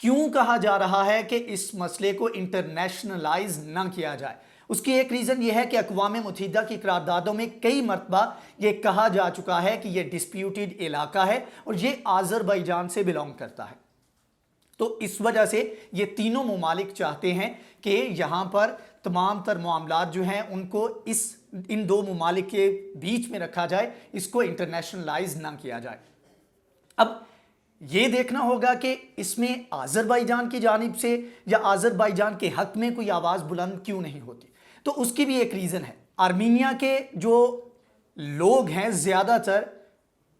کیوں کہا جا رہا ہے کہ اس مسئلے کو انٹرنیشنلائز نہ کیا جائے؟ اس کی ایک ریزن یہ ہے کہ اقوام متحدہ کی قراردادوں میں کئی مرتبہ یہ کہا جا چکا ہے کہ یہ ڈسپیوٹڈ علاقہ ہے اور یہ آذربائیجان سے بلونگ کرتا ہے۔ تو اس وجہ سے یہ تینوں ممالک چاہتے ہیں کہ یہاں پر تمام تر معاملات جو ہیں ان کو ان دو ممالک کے بیچ میں رکھا جائے، اس کو انٹرنیشنلائز نہ کیا جائے۔ اب یہ دیکھنا ہوگا کہ اس میں آذربائیجان کی جانب سے یا آذربائیجان کے حق میں کوئی آواز بلند کیوں نہیں ہوتی، تو اس کی بھی ایک ریزن ہے۔ آرمینیا کے جو لوگ ہیں زیادہ تر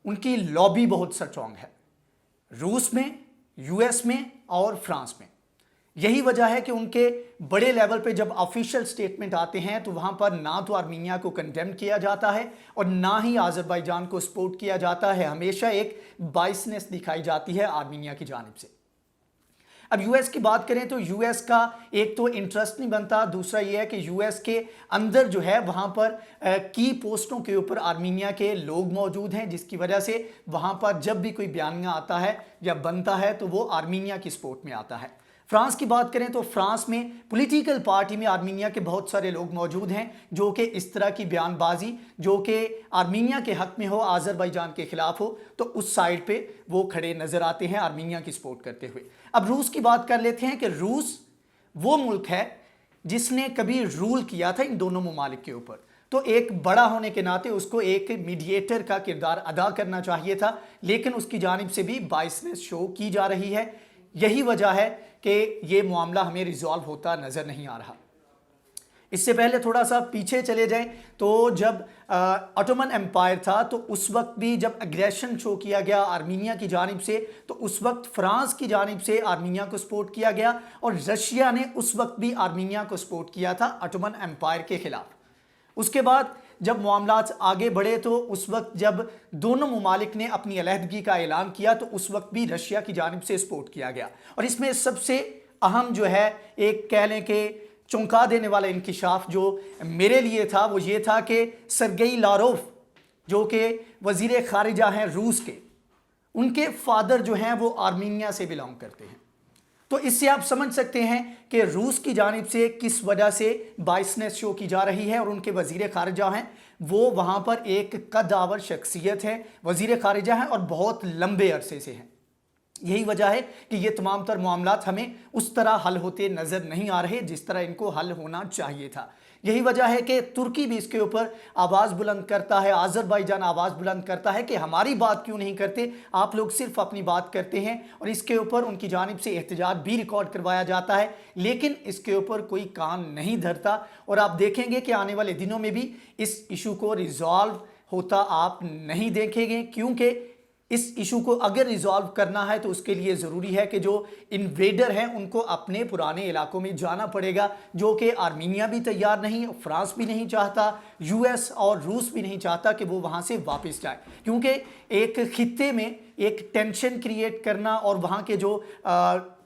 ان کی لابی بہت سٹرونگ ہے، روس میں، یو ایس میں اور فرانس میں۔ یہی وجہ ہے کہ ان کے بڑے لیول پہ جب آفیشیل سٹیٹمنٹ آتے ہیں تو وہاں پر نہ تو آرمینیا کو کنڈیم کیا جاتا ہے اور نہ ہی آذربائیجان کو سپورٹ کیا جاتا ہے، ہمیشہ ایک بائسنس دکھائی جاتی ہے آرمینیا کی جانب سے۔ اب یو ایس کی بات کریں تو یو ایس کا ایک تو انٹرسٹ نہیں بنتا، دوسرا یہ ہے کہ یو ایس کے اندر جو ہے وہاں پر کی پوسٹوں کے اوپر آرمینیا کے لوگ موجود ہیں، جس کی وجہ سے وہاں پر جب بھی کوئی بیانیہ آتا ہے یا بنتا ہے تو وہ آرمینیا کی سپورٹ میں آتا ہے۔ فرانس کی بات کریں تو فرانس میں پولیٹیکل پارٹی میں آرمینیا کے بہت سارے لوگ موجود ہیں جو کہ اس طرح کی بیان بازی جو کہ آرمینیا کے حق میں ہو، آذربائیجان کے خلاف ہو، تو اس سائیڈ پہ وہ کھڑے نظر آتے ہیں آرمینیا کی سپورٹ کرتے ہوئے۔ اب روس کی بات کر لیتے ہیں کہ روس وہ ملک ہے جس نے کبھی رول کیا تھا ان دونوں ممالک کے اوپر، تو ایک بڑا ہونے کے ناطے اس کو ایک میڈییٹر کا کردار ادا کرنا چاہیے تھا، لیکن اس کی جانب سے بھی بائسنس شو کی جا رہی ہے۔ یہی وجہ ہے کہ یہ معاملہ ہمیں ریزالو ہوتا نظر نہیں آ رہا۔ اس سے پہلے تھوڑا سا پیچھے چلے جائیں تو جب آٹومن امپائر تھا تو اس وقت بھی جب اگریشن شو کیا گیا آرمینیا کی جانب سے تو اس وقت فرانس کی جانب سے آرمینیا کو سپورٹ کیا گیا اور رشیا نے اس وقت بھی آرمینیا کو سپورٹ کیا تھا آٹومن امپائر کے خلاف۔ اس کے بعد جب معاملات آگے بڑھے تو اس وقت جب دونوں ممالک نے اپنی علیحدگی کا اعلان کیا تو اس وقت بھی رشیا کی جانب سے سپورٹ کیا گیا، اور اس میں سب سے اہم جو ہے ایک کہہ لیں کہ چونکا دینے والا انکشاف جو میرے لیے تھا وہ یہ تھا کہ سرگئی لاروف جو کہ وزیر خارجہ ہیں روس کے، ان کے فادر جو ہیں وہ آرمینیا سے بلانگ کرتے ہیں۔ تو اس سے آپ سمجھ سکتے ہیں کہ روس کی جانب سے کس وجہ سے بائسنس شو کی جا رہی ہے، اور ان کے وزیر خارجہ ہیں وہ وہاں پر ایک قد آور شخصیت ہے، وزیر خارجہ ہیں اور بہت لمبے عرصے سے ہیں۔ یہی وجہ ہے کہ یہ تمام تر معاملات ہمیں اس طرح حل ہوتے نظر نہیں آ رہے جس طرح ان کو حل ہونا چاہیے تھا۔ یہی وجہ ہے کہ ترکی بھی اس کے اوپر آواز بلند کرتا ہے، آذربائیجان آواز بلند کرتا ہے کہ ہماری بات کیوں نہیں کرتے، آپ لوگ صرف اپنی بات کرتے ہیں، اور اس کے اوپر ان کی جانب سے احتجاج بھی ریکارڈ کروایا جاتا ہے لیکن اس کے اوپر کوئی کان نہیں دھرتا، اور آپ دیکھیں گے کہ آنے والے دنوں میں بھی اس ایشو کو ریزالو ہوتا آپ نہیں دیکھیں گے، کیونکہ اس ایشو کو اگر ریزالو کرنا ہے تو اس کے لیے ضروری ہے کہ جو انویڈر ہیں ان کو اپنے پرانے علاقوں میں جانا پڑے گا، جو کہ آرمینیا بھی تیار نہیں، فرانس بھی نہیں چاہتا، یو ایس اور روس بھی نہیں چاہتا کہ وہ وہاں سے واپس جائے، کیونکہ ایک خطے میں ایک ٹینشن کریٹ کرنا اور وہاں کے جو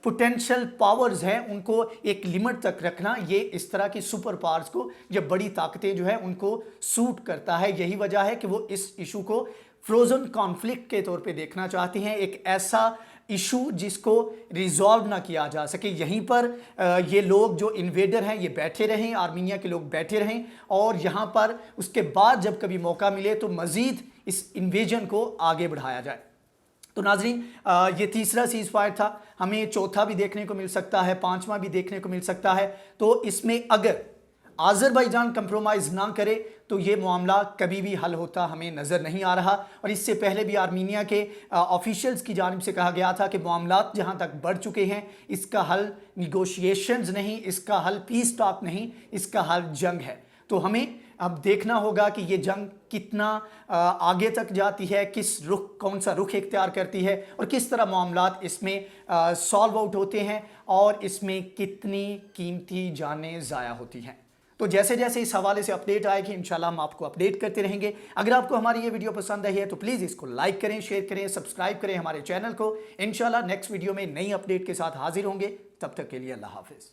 پوٹینشل پاورز ہیں ان کو ایک لمٹ تک رکھنا، یہ اس طرح کی سپر پاورز کو یا بڑی طاقتیں جو ہیں ان کو سوٹ کرتا ہے۔ یہی وجہ ہے کہ وہ اس ایشو کو فروزن کانفلکٹ کے طور پہ دیکھنا چاہتے ہیں، ایک ایسا ایشو جس کو ریزالو نہ کیا جا سکے۔ یہیں پر یہ لوگ جو انویڈر ہیں یہ بیٹھے رہیں، آرمینیا کے لوگ بیٹھے رہیں، اور یہاں پر اس کے بعد جب کبھی موقع ملے تو مزید اس انویژن کو آگے بڑھایا جائے۔ تو ناظرین یہ تیسرا سیز فائر تھا، ہمیں چوتھا بھی دیکھنے کو مل سکتا ہے، پانچواں بھی دیکھنے کو مل سکتا ہے۔ تو اس میں اگر آذربائیجان کمپرومائز نہ کرے تو یہ معاملہ کبھی بھی حل ہوتا ہمیں نظر نہیں آ رہا، اور اس سے پہلے بھی آرمینیا کے آفیشلز کی جانب سے کہا گیا تھا کہ معاملات جہاں تک بڑھ چکے ہیں اس کا حل نیگوشیشنز نہیں، اس کا حل پیس ٹاک نہیں، اس کا حل جنگ ہے۔ تو ہمیں اب دیکھنا ہوگا کہ یہ جنگ کتنا آگے تک جاتی ہے، کون سا رخ اختیار کرتی ہے، اور کس طرح معاملات اس میں سالو آؤٹ ہوتے ہیں، اور اس میں کتنی قیمتی جانیں ضائع ہوتی ہیں۔ تو جیسے جیسے اس حوالے سے اپڈیٹ آئے گی انشاءاللہ ہم آپ کو اپڈیٹ کرتے رہیں گے۔ اگر آپ کو ہماری یہ ویڈیو پسند آئی ہے تو پلیز اس کو لائک کریں، شیئر کریں، سبسکرائب کریں ہمارے چینل کو۔ انشاءاللہ نیکسٹ ویڈیو میں نئی اپڈیٹ کے ساتھ حاضر ہوں گے، تب تک کے لیے اللہ حافظ۔